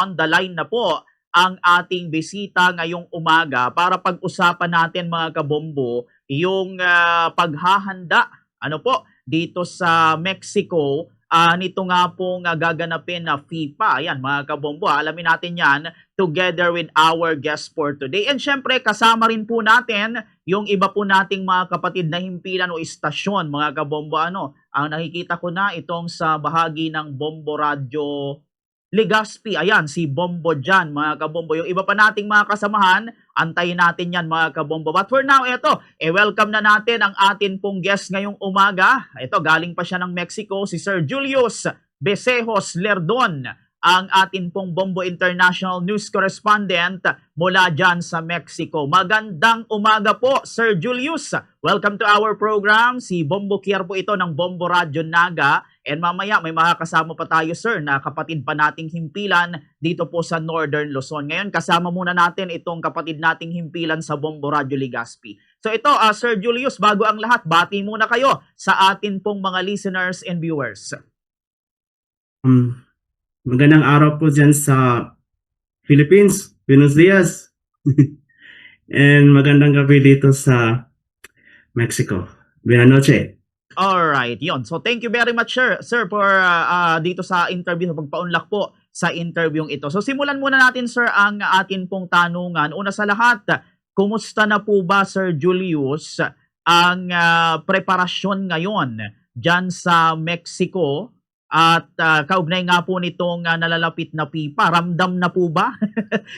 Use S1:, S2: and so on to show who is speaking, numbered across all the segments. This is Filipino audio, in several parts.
S1: On the line na po ang ating bisita ngayong umaga para pag-usapan natin mga kabombo yung paghahanda dito sa Mexico nito nga pong gaganapin na FIFA. Ayan mga kabombo, alamin natin yan together with our guest for today. And syempre kasama rin po natin yung iba po nating mga kapatid na himpilan o istasyon mga kabombo. Ang nakikita ko na itong sa bahagi ng Bombo Radio Legazpi, ayan, si Bombo dyan, mga kabombo. Yung iba pa nating mga kasamahan, antayin natin yan, mga kabombo. But for now, welcome na natin ang atin pong guest ngayong umaga. Ito, galing pa siya ng Mexico, si Sir Julius Becejos Lerdon, ang atin pong Bombo International News Correspondent mula dyan sa Mexico. Magandang umaga po, Sir Julius. Welcome to our program. Si Bombo Kier po ito ng Bombo Radio Naga. And mamaya may makakasama pa tayo, sir, na kapatid pa nating himpilan dito po sa Northern Luzon. Ngayon, kasama muna natin itong kapatid nating himpilan sa Bombo Radio Legazpi. So ito, Sir Julius, bago ang lahat, bati muna kayo sa atin pong mga listeners and viewers.
S2: Magandang araw po dyan sa Philippines. Buenos dias. And magandang gabi dito sa Mexico. Buenas noche.
S1: Alright, yon. So thank you very much, sir, for dito sa interview, sa pagpaunlak po sa interviewing ito. So simulan muna natin, sir, ang atin pong tanungan. Una sa lahat, kumusta na po ba, Sir Julius, ang preparasyon ngayon dyan sa Mexico? At kaugnay nga po nitong nalalapit na FIFA, ramdam na po ba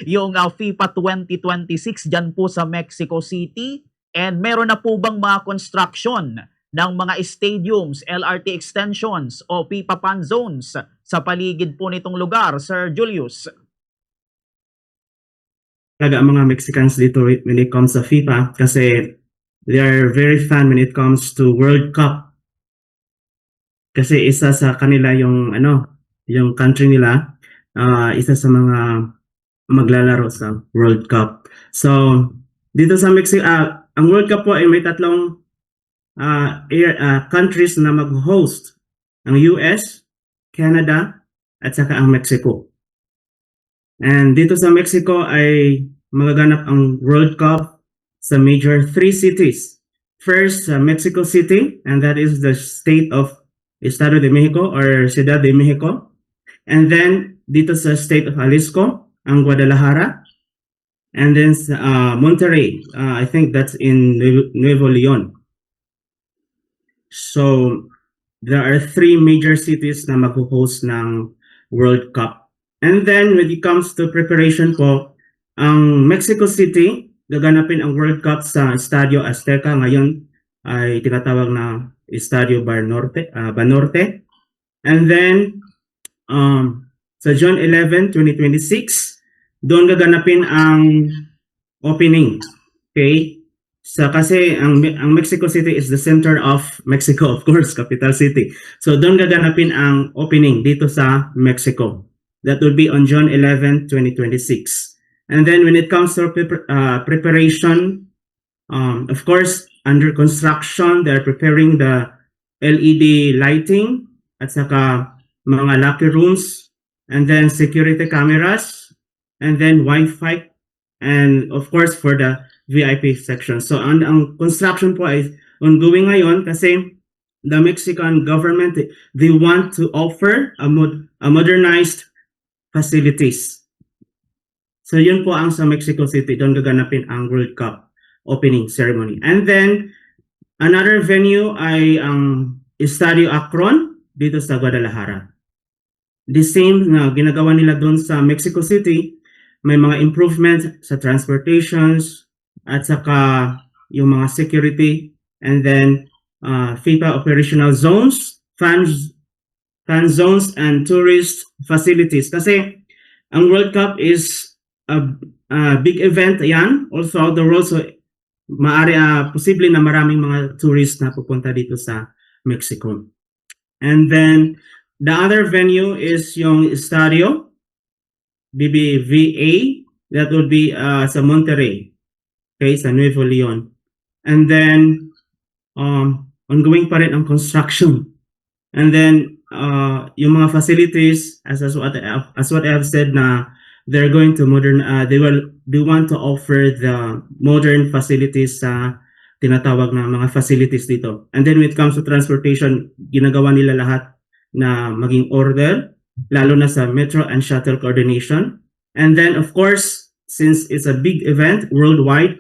S1: yung FIFA 2026 dyan po sa Mexico City? And meron na po bang mga construction ng mga stadiums, LRT extensions o FIFA fan zones sa paligid po nitong lugar, Sir Julius?
S2: Talaga ang mga Mexicans dito when it comes sa FIFA kasi they are very fan when it comes to World Cup. Kasi isa sa kanila yung yung country nila, isa sa mga maglalaro sa World Cup. So, dito sa Mexico, ang World Cup po ay may tatlong countries na mag-host. Ang US, Canada, at saka ang Mexico. And dito sa Mexico ay magaganap ang World Cup sa major 3 cities. First, Mexico City, and that is the state of Estado de Mexico or Ciudad de Mexico. And then, dito sa state of Jalisco, ang Guadalajara. And then, Monterrey, I think that's in Nuevo Leon. So, there are 3 major cities na mag-host ng World Cup. And then, when it comes to preparation po, ang Mexico City, gaganapin ang World Cup sa Estadio Azteca. Ngayon ay tinatawag na Estadio Banorte. And then, sa June 11, 2026, doon gaganapin ang opening. Okay? Kasi ang Mexico City is the center of Mexico, of course, capital city. So doon gaganapin ang opening dito sa Mexico. That will be on June 11, 2026. And then when it comes to preparation, of course, under construction, they're preparing the LED lighting at saka mga locker rooms, and then security cameras, and then Wi-Fi, and of course for the VIP section. So ang construction po ay ongoing ngayon kasi the Mexican government, they want to offer a modernized facilities. So yun po ang sa Mexico City, doon gaganapin ang World Cup opening ceremony. And then another venue ay ang Estadio Akron dito sa Guadalajara. The same na ginagawa nila doon sa Mexico City, may mga improvements sa transportations at saka yung mga security, and then FIFA operational zones, fan zones, and tourist facilities. Kasi ang World Cup is a big event yan all throughout the world. So posible na maraming mga tourists na pupunta dito sa Mexico. And then the other venue is yung Estadio BBVA, that would be sa Monterrey, okay, sa Nuevo Leon. And then ongoing pa rin ang construction. And then yung mga facilities as what I have said na they're going to they want to offer the modern facilities sa tinatawag na mga facilities dito. And then when it comes to transportation, ginagawa nila lahat na maging order, lalo na sa metro and shuttle coordination. And then of course, since it's a big event worldwide,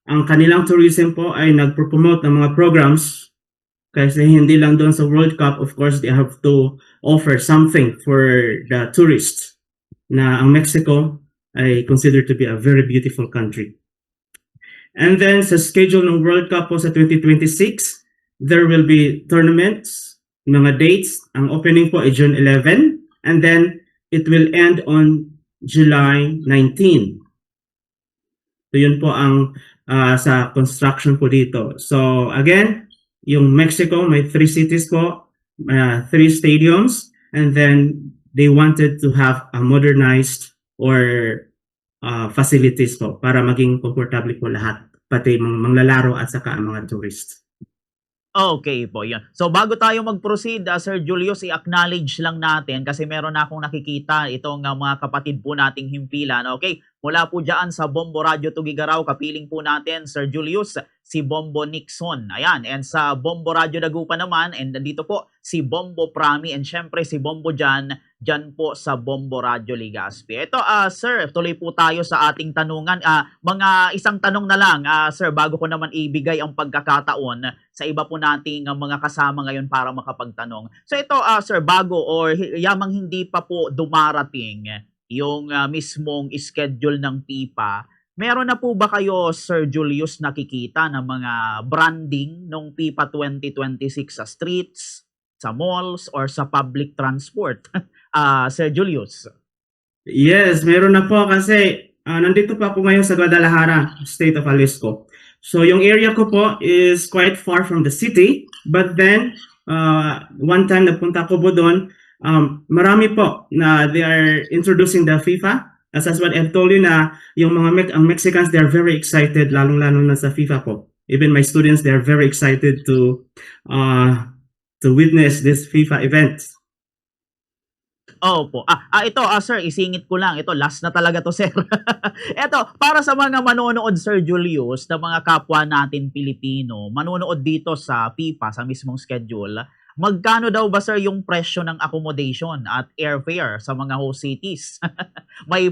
S2: ang kanilang tourism po ay nagpo-promote ng mga programs kasi hindi lang doon sa World Cup, of course, they have to offer something for the tourists na ang Mexico ay considered to be a very beautiful country. And then sa schedule ng World Cup po sa 2026, there will be tournaments, mga dates. Ang opening po ay June 11 and then it will end on July 19. So yun po ang sa construction po dito. So again, yung Mexico may 3 cities po, 3 stadiums, and then they wanted to have a modernized or facilities po para maging komportable po lahat, pati manglalaro at saka ang mga tourists.
S1: Okay po, yun. So bago tayo mag-proceed, Sir Julius, i-acknowledge lang natin kasi meron na akong nakikita itong mga kapatid po nating himpilan. Okay, mula po dyan sa Bombo Radio Tugigaraw, kapiling po natin, Sir Julius, si Bombo Nixon. Ayan, and sa Bombo Radio Dagupan naman, and dito po si Bombo Prami, and syempre si Bombo dyan po sa Bombo Radio Legazpi. Ito, sir, tuloy po tayo sa ating tanungan. Mga isang tanong na lang, sir, bago ko naman ibigay ang pagkakataon sa iba po nating mga kasama ngayon para makapagtanong. So ito, sir, bago or yamang hindi pa po dumarating yung mismong schedule ng FIFA, meron na po ba kayo, Sir Julius, nakikita ng mga branding ng FIFA 2026 sa streets, sa malls, or sa public transport? Sir Julius.
S2: Yes, meron na po kasi nandito pa ako ngayon sa Guadalajara, State of Jalisco. So yung area ko po is quite far from the city, but then one time nagpunta ko po doon, marami po na they are introducing the FIFA. As what I've told you na yung mga ang Mexicans, they're very excited, lalong-lalo na sa FIFA po. Even my students, they're very excited to witness this FIFA event.
S1: Opo. Ito, sir, isingit ko lang. Ito, last na talaga to, sir. Ito, para sa mga manonood, Sir Julius, na mga kapwa natin Pilipino, manonood dito sa FIFA, sa mismong schedule, magkano daw ba, sir, yung presyo ng accommodation at airfare sa mga host cities? may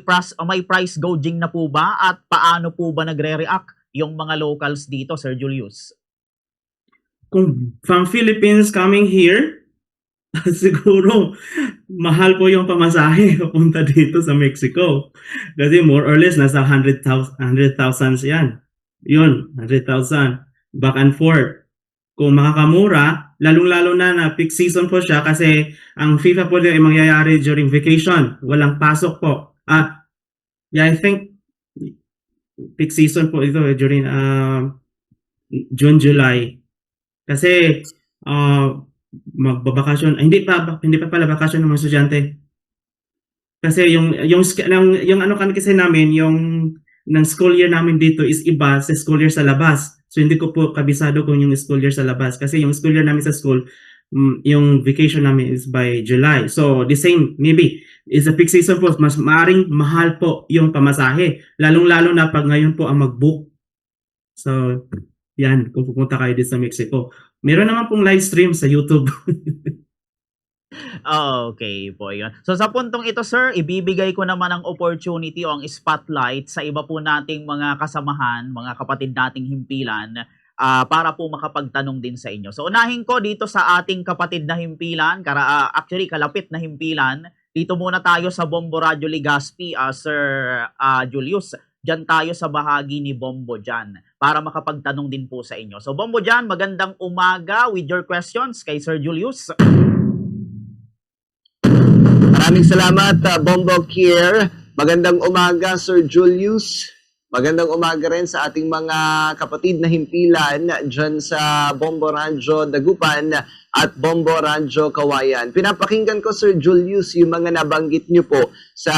S1: price gouging na po ba? At paano po ba nagre-react yung mga locals dito, Sir Julius?
S2: Kung from Philippines coming here, siguro mahal po yung pamasahe papunta dito sa Mexico. Kasi more or less nasa 100,000 yan. Yun, 100,000 back and forth. Kung makakamura, lalong-lalo na peak season po siya kasi ang FIFA po din ay mangyayari during vacation. Walang pasok po. Yeah, I think peak season po ito during June, July. Kasi magbabakasyon, hindi pa pala bakasyon ng mga estudyante. Kasi yung ano kasi namin, yung ng school year namin dito is iba sa school year sa labas. So hindi ko po kabisado kung yung school year sa labas kasi yung school year namin sa school, yung vacation namin is by July. So the same maybe is a peak season po, mas maaring mahal po yung pamasahe, lalong-lalo na pag ngayon po ang mag-book. So yan, kung pupunta kayo dito sa Mexico. Meron naman pong live stream sa YouTube.
S1: Okay po yun. So sa puntong ito, sir, ibibigay ko naman ang opportunity o ang spotlight sa iba po nating mga kasamahan, mga kapatid nating himpilan, para po makapagtanong din sa inyo. So unahin ko dito sa ating kapatid na himpilan, actually kalapit na himpilan. Dito muna tayo sa Bombo Radio Legazpi, Sir Julius. Diyan tayo sa bahagi ni Bombo Jan para makapagtanong din po sa inyo. So Bombo Jan, magandang umaga with your questions kay Sir Julius.
S3: Maraming salamat, Bombo Kier. Magandang umaga, Sir Julius. Magandang umaga rin sa ating mga kapatid na himpilan dyan sa Bombo Radio Dagupan at Bombo Radio Kawayan. Pinapakinggan ko, Sir Julius, yung mga nabanggit nyo po sa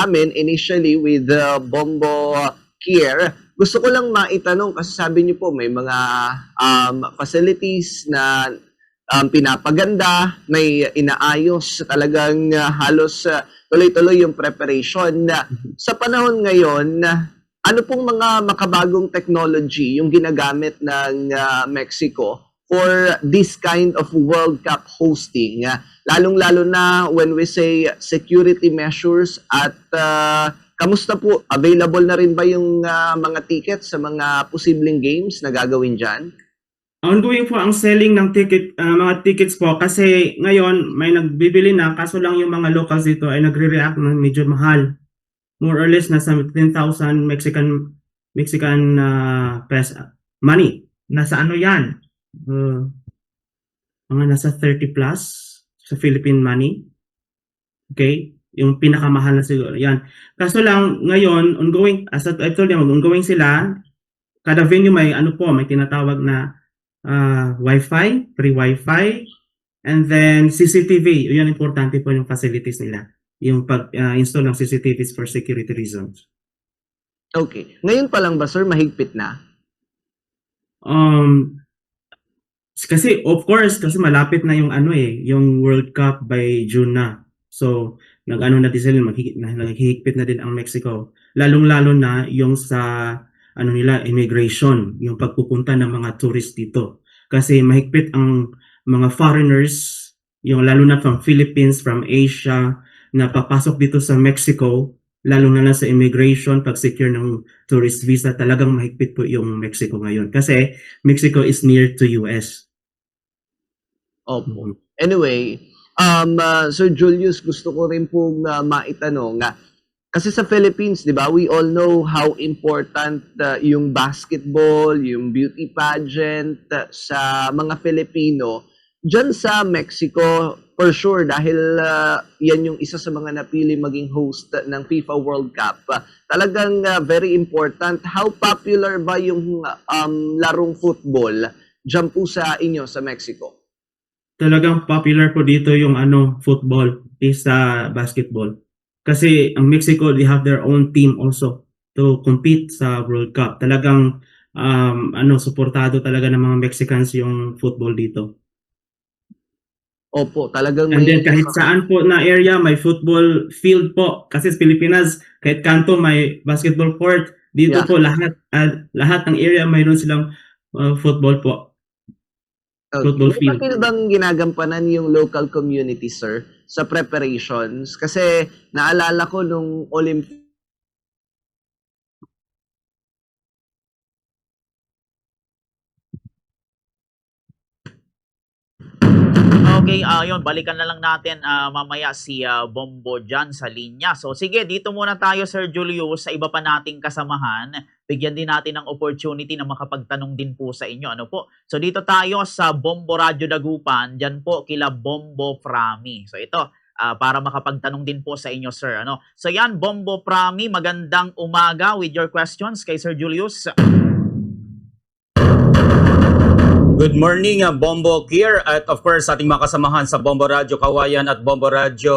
S3: amin initially with Bombo Kier. Gusto ko lang maitanong kasi sabi nyo po may mga facilities na pinapaganda, may inaayos, talagang halos tuloy-tuloy yung preparation. Sa panahon ngayon, ano pong mga makabagong technology yung ginagamit ng Mexico for this kind of World Cup hosting? Lalong-lalo na when we say security measures at kamusta po? Available na rin ba yung mga tickets sa mga posibleng games na gagawin dyan?
S2: Ongoing po ang selling ng mga tickets po kasi ngayon may nagbibili na kaso lang yung mga locals dito ay nagre-react na medyo mahal. More or less nasa 10,000 Mexican money. Nasa ano yan? Mga nasa 30 plus sa Philippine money. Okay? Yung pinakamahal na siguro. Yan. Kaso lang ngayon, ongoing, as I told you, ongoing sila. Kada venue may may tinatawag na Wi-Fi, free Wi-Fi, and then CCTV. Yun, importante po yung facilities nila. Yung pag-install ng CCTVs for security reasons.
S3: Okay. Ngayon pa lang ba, sir, mahigpit na?
S2: Kasi of course, kasi malapit na yung yung World Cup by June na. So, na din sila, naghihigpit na din ang Mexico. Lalong-lalo na yung sa immigration, yung pagpupunta ng mga tourist dito. Kasi mahigpit ang mga foreigners, yung lalo na from Philippines, from Asia, na papasok dito sa Mexico, lalo na lang sa immigration, pag-secure ng tourist visa, talagang mahigpit po yung Mexico ngayon. Kasi Mexico is near to US.
S3: Opo. Anyway, Sir Julius, gusto ko rin pong maitanong kasi sa Philippines, di ba, we all know how important yung basketball, yung beauty pageant sa mga Filipino. Diyan sa Mexico, for sure, dahil yan yung isa sa mga napili maging host ng FIFA World Cup. Talagang very important. How popular ba yung larong football diyan po sa inyo sa Mexico?
S2: Talagang popular po dito yung football sa basketball. Kasi ang Mexico, they have their own team also to compete sa World Cup. Talagang suportado talaga ng mga Mexicans yung football dito.
S3: Opo, talagang
S2: And then kahit saan po na area may football field po. Kasi sa Pilipinas, kahit kanto may basketball court. Dito po lahat ng area mayroon silang football po. Football field.
S3: Bakit bang ginagampanan yung local community, sir, sa preparations? Kasi naalala ko nung Olympic.
S1: Okay, yun, balikan na lang natin mamaya si Bombo dyan sa linya. So sige, dito muna tayo Sir Julius sa iba pa nating kasamahan. Bigyan din natin ng opportunity na makapagtanong din po sa inyo. Ano po? So dito tayo sa Bombo Radio Dagupan, dyan po kila Bombo Prami. So ito, para makapagtanong din po sa inyo, sir. So yan, Bombo Prami, magandang umaga with your questions kay Sir Julius.
S4: Good morning, Bombo Kier, at of course ating mga kasamahan sa Bombo Radio Kawayan at Bombo Radio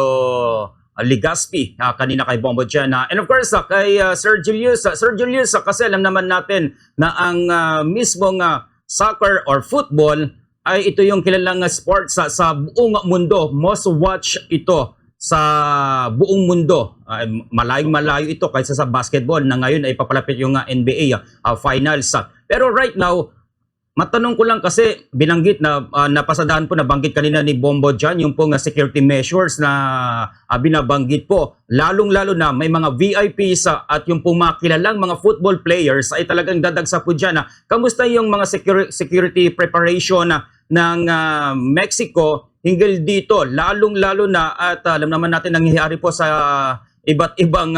S4: Legazpi, kanina kay Bombo dyan. And of course kay Sir Julius. Sir Julius, kasi alam naman natin na ang mismong soccer or football ay ito yung kilalang sport sa buong mundo. Most watch ito sa buong mundo. Malayong-malayo ito kaysa sa basketball na ngayon ay papalapit yung NBA finals. Pero right now, matanong ko lang kasi binanggit na napasadahan po, nabanggit kanina ni Bombo dyan, yung pong security measures na binabanggit po. Lalong-lalo na may mga VIPs at yung pong mga kilalang mga football players ay talagang dadagsa po dyan. Kamusta yung mga security preparation ng Mexico hinggil dito? Lalong-lalo na at alam naman natin nangyayari po sa iba't ibang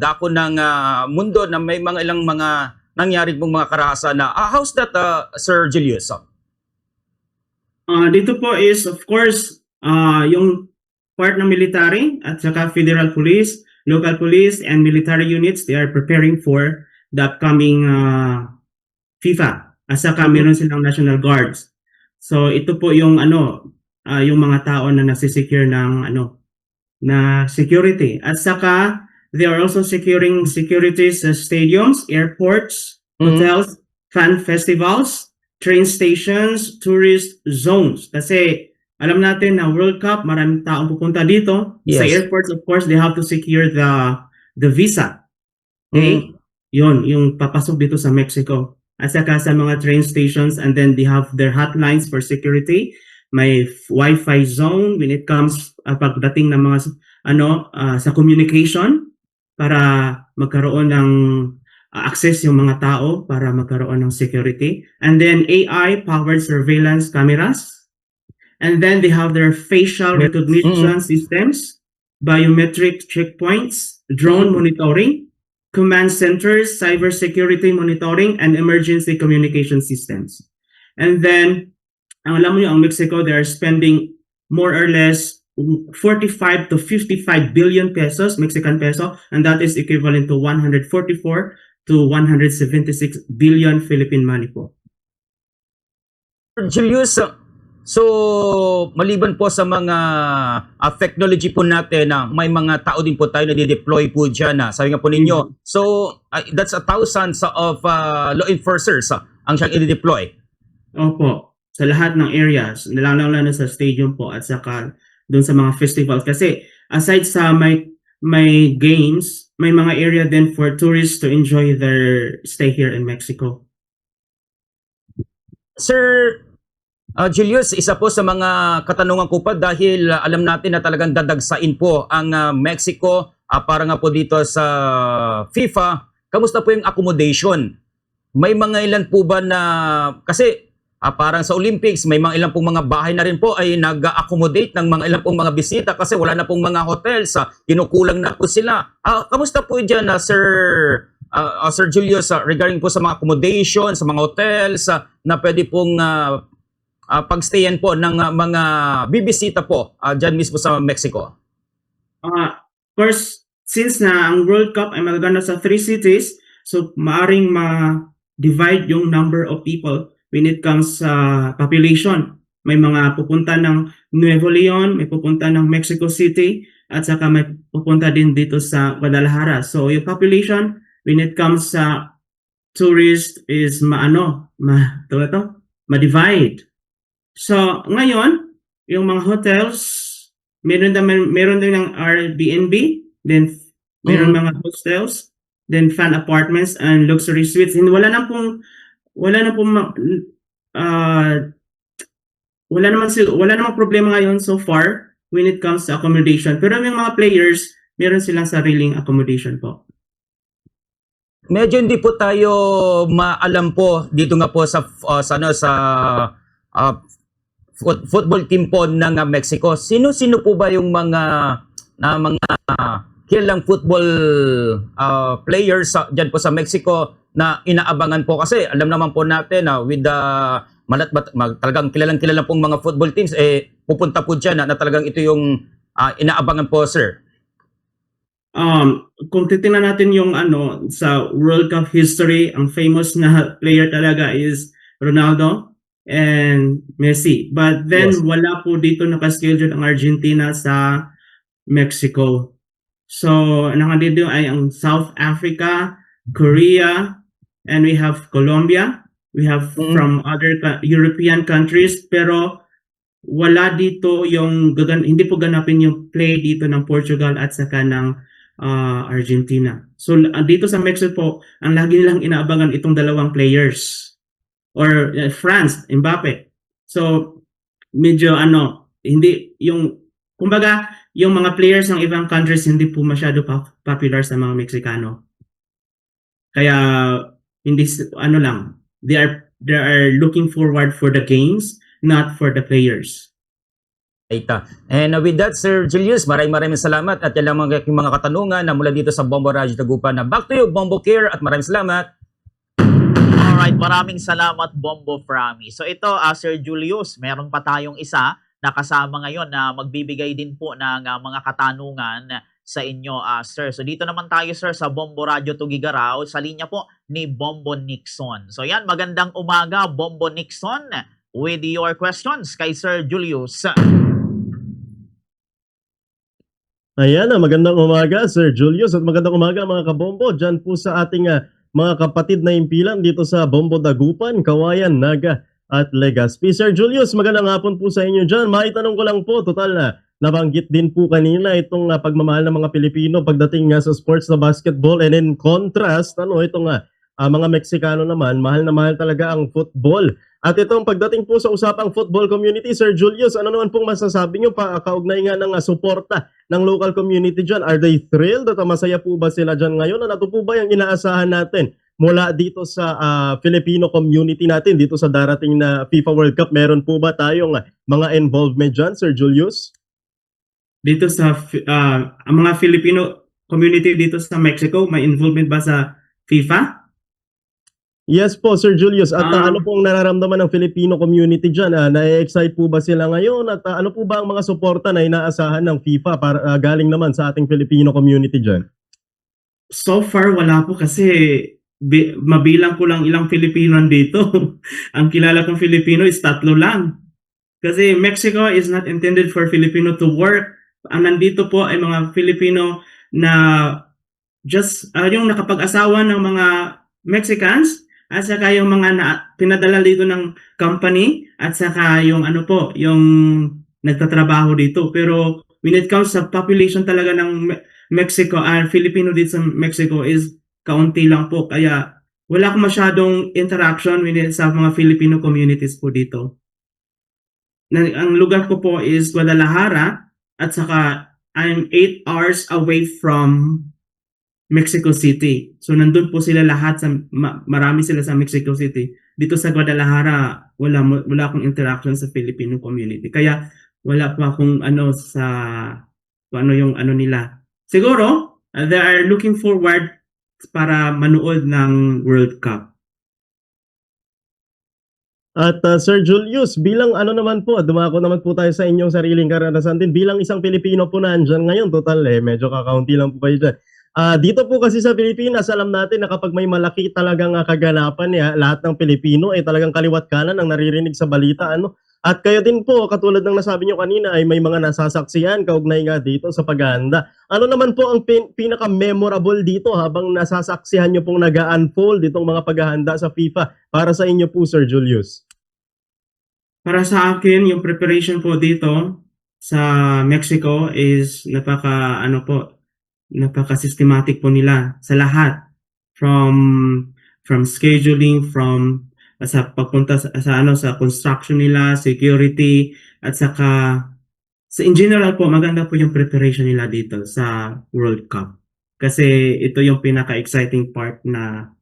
S4: dako ng mundo na may mga ilang mga nangyari pong mga karahasan na how's that, Sir Julius?
S2: Dito po is, of course, yung part ng military at saka federal police, local police, and military units, they are preparing for the upcoming FIFA. At saka meron silang National Guards. So ito po yung yung mga tao na nagsisecure ng na security. At saka they are also securing securities sa stadiums, airports, hotels, fan festivals, train stations, tourist zones. Kasi alam natin na World Cup, maraming taong pupunta dito. Sa
S4: Yes.
S2: airports, of course, they have to secure the visa. Okay? Yun, yung papasok dito sa Mexico. At saka sa mga train stations, and then they have their hotlines for security. May Wi-Fi zone when it comes pagdating ng mga sa communication para magkaroon ng access yung mga tao para magkaroon ng security. And then AI-powered surveillance cameras. And then they have their facial recognition systems, biometric checkpoints, drone monitoring, command centers, cybersecurity monitoring, and emergency communication systems. And then, ang alam mo nyo, ang Mexico, they are spending more or less 45 to 55 billion pesos, Mexican peso, and that is equivalent to 144 to 176 billion Philippine money po.
S4: Sir Julius, so maliban po sa mga technology po natin na may mga tao din po tayo na di-deploy po dyan. Sabi nga po ninyo, so that's thousands of law enforcers ang siyang i-deploy.
S2: Opo, sa lahat ng areas, lalo sa stadium po at saka doon sa mga festivals. Kasi aside sa may games, may mga area din for tourists to enjoy their stay here in Mexico.
S4: Sir Julius, isa po sa mga katanungan ko pa dahil alam natin na talagang dadagsain po ang Mexico para nga po dito sa FIFA. Kamusta po yung accommodation? May mga ilan po ba na, kasi parang sa Olympics, may mga ilan pong mga bahay na rin po ay nag-accommodate ng mga ilan pong mga bisita kasi wala na pong mga hotels, kinukulang na po sila. Kamusta po dyan, Sir Julius, regarding po sa mga accommodation, sa mga hotels, na pwede pong pagstayan po ng mga bibisita po dyan mismo sa Mexico?
S2: Of course, since na ang World Cup ay magaganap sa 3 cities, so maaring ma-divide yung number of people when it comes sa population. May mga pupunta ng Nuevo Leon, may pupunta ng Mexico City, at saka may pupunta din dito sa Guadalajara. So yung population, when it comes sa tourist is ma-divide. So ngayon, yung mga hotels, meron din ng Airbnb, then meron mga hostels, then fan apartments and luxury suites. And wala na pong problema ngayon so far when it comes to accommodation. Pero yung mga players, meron silang sariling accommodation po.
S4: Medyo hindi po tayo maalam po dito nga po sa football team po ng Mexico. Sino-sino po ba yung mga kilalang football players diyan po sa Mexico na inaabangan po? Kasi alam naman po natin with the talagang kilalang pong mga football teams pupunta po diyan na talagang ito yung inaabangan po, sir.
S2: Kung titingnan natin yung sa World Cup history, ang famous na player talaga is Ronaldo and Messi. But then
S4: Yes.
S2: wala po dito nakaschedule ang Argentina sa Mexico. So, nakandito ay ang South Africa, Korea, and we have Colombia. We have from other European countries, pero wala dito yung hindi po ganapin yung play dito ng Portugal at saka ng Argentina. So dito sa Mexico, ang lagi nilang inaabangan itong dalawang players or France, Mbappe. So medyo hindi yung kumbaga yung mga players ng ibang countries hindi po masyado popular sa mga Meksikano. Kaya hindi lang, they are looking forward for the games, not for the players.
S4: And with that, Sir Julius, maraming salamat at yan lang mga katanungan na mula dito sa Bombo Radio Dagupan. Back to you, Bombo Care, at maraming salamat.
S1: Alright, maraming salamat, Bombo Frami. So ito, Sir Julius, meron pa tayong isa na kasama ngayon na magbibigay din po ng mga katanungan sa inyo, sir. So dito naman tayo, sir, sa Bombo Radio Tugigaraw, sa linya po ni Bombo Nixon. So yan, magandang umaga, Bombo Nixon, with your questions kay Sir Julius.
S5: Ayan, magandang umaga Sir Julius at magandang umaga mga kabombo dyan po sa ating mga kapatid na impilan dito sa Bombo Dagupan, Kawayan, Naga at Legazpi. Sir Julius, magandang hapon po sa inyo dyan. Maitanong ko lang po, total na nabanggit din po kanina itong pagmamahal ng mga Pilipino pagdating nga sa sports na basketball, and in contrast, itong mga Meksikano naman, mahal na mahal talaga ang football. At itong pagdating po sa usapang football community, Sir Julius, ano naman pong masasabi nyo kaugnay nga ng suporta ng local community dyan? Are they thrilled at masaya po ba sila dyan ngayon? Ano po ba yung inaasahan natin mula dito sa Filipino community natin, dito sa darating na FIFA World Cup? Meron po ba tayong mga involvement dyan, Sir Julius?
S2: Dito sa ang mga Filipino community dito sa Mexico, may involvement ba sa FIFA?
S5: Yes po, Sir Julius. At
S2: Ah.
S5: ano pong nararamdaman ng Filipino community dyan? Na-excite po ba sila ngayon? At ano po ba ang mga suporta na inaasahan ng FIFA para galing naman sa ating Filipino community dyan?
S2: So far, wala po kasi mabilang ko lang ilang Filipino dito. Ang kilala kong Filipino is 3 lang. Kasi Mexico is not intended for Filipino to work. Ang nandito po ay mga Filipino na just yung nakapag-asawa ng mga Mexicans at saka yung mga pinadala dito ng company at saka yung yung nagtatrabaho dito. Pero when it comes sa population talaga ng Mexico and Filipino dito sa Mexico is kaunti lang po. Kaya wala akong masyadong interaction sa mga Filipino communities po dito. Ang lugar ko po is Guadalajara at saka I'm 8 hours away from Mexico City. So nandun po sila lahat, marami sila sa Mexico City. Dito sa Guadalajara, wala akong interaction sa Filipino community. Kaya wala pa akong yung nila. Siguro, they are looking forward para manood ng World Cup.
S5: At Sir Julius, bilang naman po, dumako naman po tayo sa inyong sariling karanasan din. Bilang isang Pilipino po na andyan ngayon, total medyo kakaunti lang po kayo dyan. Dito po kasi sa Pilipinas, alam natin na kapag may malaki talagang kaganapan, lahat ng Pilipino ay talagang kaliwat kanan ang naririnig sa balita. At kayo din po, katulad ng nasabi nyo kanina, ay may mga nasasaksihan kaugnay nga dito sa paghahanda. Ano naman po ang pinaka-memorable dito habang nasasaksihan nyo pong nag-unfold itong mga paghahanda sa FIFA para sa inyo po, Sir Julius?
S2: Para sa akin, yung preparation po dito sa Mexico is napaka-systematic po nila sa lahat. From scheduling, from sa pagpunta sa construction nila, security, at saka in general po, maganda po yung preparation nila dito sa World Cup. Kasi ito yung pinaka-exciting part na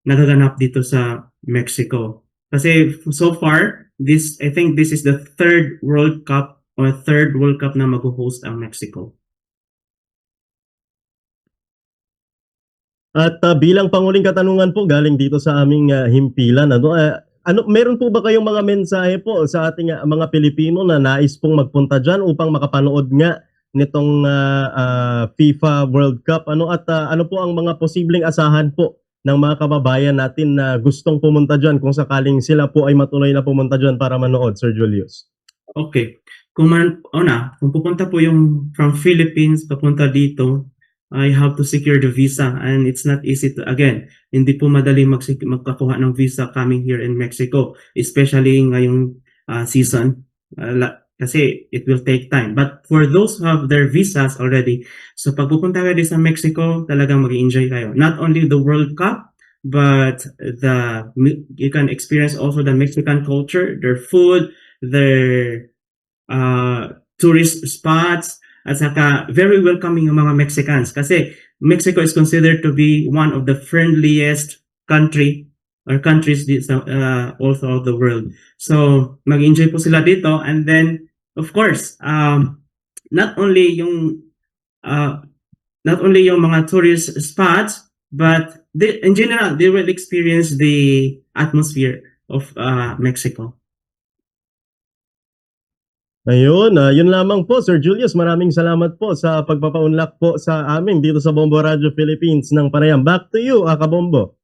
S2: nagaganap dito sa Mexico. Kasi so far, I think this is the third World Cup na mag-host ang Mexico.
S5: At bilang panguling katanungan po galing dito sa aming himpilan, meron po ba kayong mga mensahe po sa ating mga Pilipino na nais pong magpunta dyan upang makapanood nga nitong FIFA World Cup? Ano po ang mga posibleng asahan po ng mga kababayan natin na gustong pumunta dyan kung sakaling sila po ay matuloy na pumunta dyan para manood, Sir Julius?
S2: Okay. Kung pupunta po yung from Philippines papunta dito, I have to secure the visa and it's not easy to, again, hindi po madali magkakuha ng visa coming here in Mexico, especially ngayong season, kasi it will take time. But for those who have their visas already, so pag pupunta kayo sa Mexico, talagang mag-enjoy kayo. Not only the World Cup, but you can experience also the Mexican culture, their food, their tourist spots, at saka very welcoming yung mga Mexicans kasi Mexico is considered to be one of the friendliest countries all throughout the world. So mag-enjoy po sila dito, and then of course not only yung mga tourist spots, but in general they will experience the atmosphere of Mexico.
S5: Ayun, yun lamang po, Sir Julius. Maraming salamat po sa pagpapaunlak po sa amin dito sa Bombo Radio Philippines ng Panayam. Back to you, Kabombo.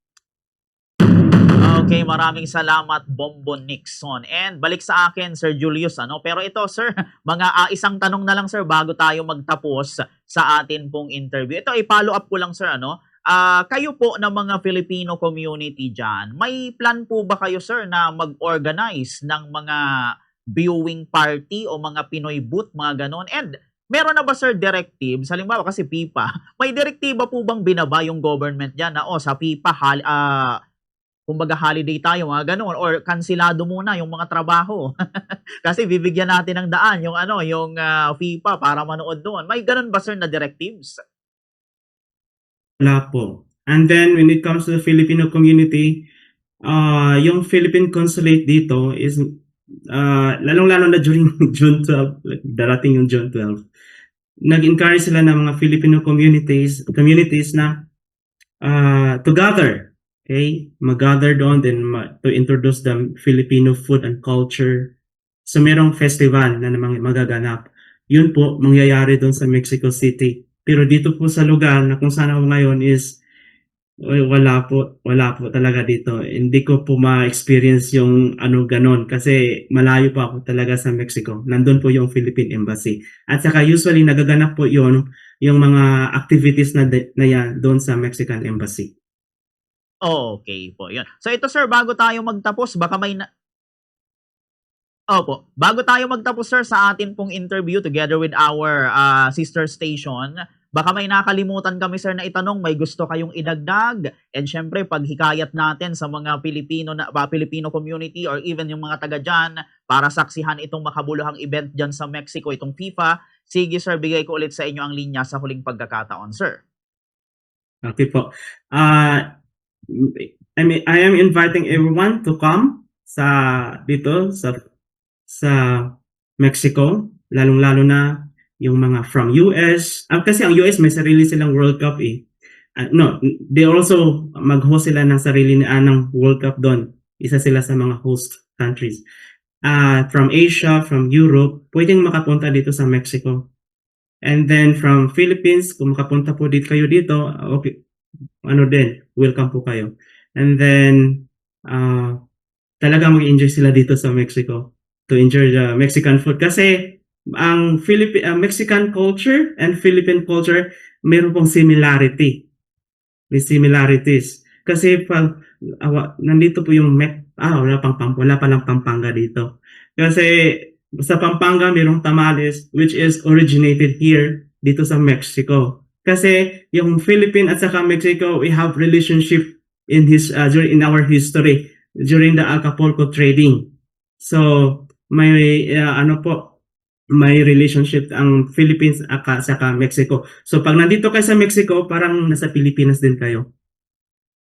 S1: Okay, maraming salamat, Bombo Nixon. And balik sa akin, Sir Julius, pero ito, sir, mga isang tanong na lang, sir, bago tayo magtapos sa atin pong interview. Ito, i-follow up ko lang, sir, kayo po na mga Filipino community diyan, may plan po ba kayo sir na mag-organize ng mga viewing party o mga Pinoy booth, mga ganon? And meron na ba sir directives? Halimbawa kasi PIPA, may direktiba po bang binaba yung government diyan na sa PIPA kumbaga holiday tayo, mga gano'n, or kansilado muna yung mga trabaho. Kasi bibigyan natin ng daan yung FIFA para manood doon. May gano'n ba sir na directives?
S2: Wala po. And then when it comes to the Filipino community, yung Philippine consulate dito is lalong-lalo na during June 12, like, darating yung June 12. Nag-encourage sila ng mga Filipino communities na to gather. Okay? Mag-gather doon then to introduce the Filipino food and culture. So merong festival na namang magaganap. Yun po mangyayari doon sa Mexico City. Pero dito po sa lugar na kung saan ako ngayon is wala po talaga dito. Hindi ko po ma-experience yung ganon kasi malayo po ako talaga sa Mexico. Nandun po yung Philippine Embassy. At saka usually nagaganap po yung mga activities na yan doon sa Mexican Embassy.
S1: Okay po, yun. So ito sir, bago tayo magtapos, baka may Opo, bago tayo magtapos sir sa atin pong interview together with our sister station, baka may nakalimutan kami sir na itanong, may gusto kayong idagdag, and syempre paghikayat natin sa mga Filipino community or even yung mga taga dyan para saksihan itong makabuluhang event dyan sa Mexico, itong FIFA. Sige sir, bigay ko ulit sa inyo ang linya sa huling pagkakataon sir.
S2: Okay po. I am inviting everyone to come dito sa Mexico, lalong-lalo na yung mga from US. Kasi ang US may sarili silang World Cup eh. No, they also mag-host sila ng sarili ng World Cup doon. Isa sila sa mga host countries. From Asia, from Europe, pwedeng makapunta dito sa Mexico. And then from Philippines, kung makapunta po kayo dito, okay, welcome po kayo. And then, talagang mag-enjoy sila dito sa Mexico to enjoy the Mexican food. Kasi, ang Mexican culture and Philippine culture, meron pong similarity. May similarities. Kasi pag nandito po yung wala palang Pampanga dito. Kasi sa Pampanga, mayroong tamales which is originated here dito sa Mexico. Kasi yung Philippines at saka Mexico, we have relationship in our history during the Acapulco trading. So may may relationship ang Philippines at saka Mexico. So pag nandito kayo sa Mexico, parang nasa Pilipinas din kayo.